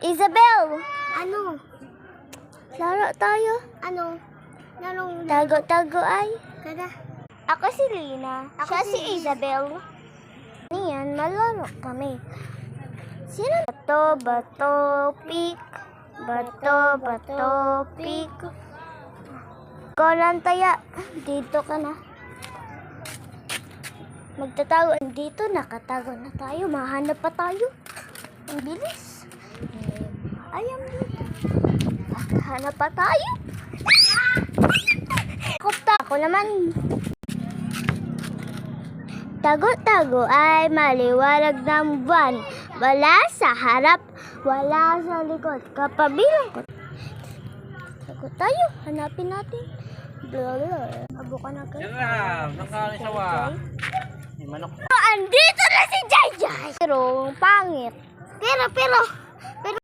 Isabel! Ano? Laro tayo. Ano? Larong Tago-tago ay. kada. Ako si Lina. Ako Siya si si Isabel. Niyan, malaro kami. Sino? Bato, bato, pick. Bato, bato, pick. Kolan taya. Dito ka na. Magtatago. Dito, nakatago na tayo. Mahanap pa tayo. Ang bilis. Ayam dito. Hanap pa tayo. Ako naman. Tago-tago ay maliwanag ng buwan. Wala sa harap, wala sa likod. Kapabilang ko. Tago tayo. Hanapin natin. Blah, blah. Abo ka na kayo. Tira, nakaano siya wa. May manok. Andito na si Jai Jai. Pero pangit. Pero